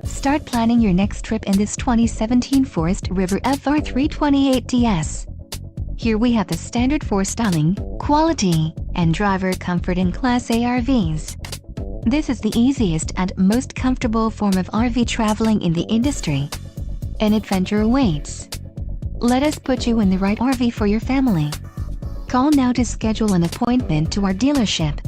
Start planning your next trip in this 2017 Forest River FR3 28DS. Here we have the standard for styling, quality, and driver comfort in Class A RVs. This is the easiest and most comfortable form of RV traveling in the industry. An adventure awaits. Let us put you in the right RV for your family. Call now to schedule an appointment to our dealership.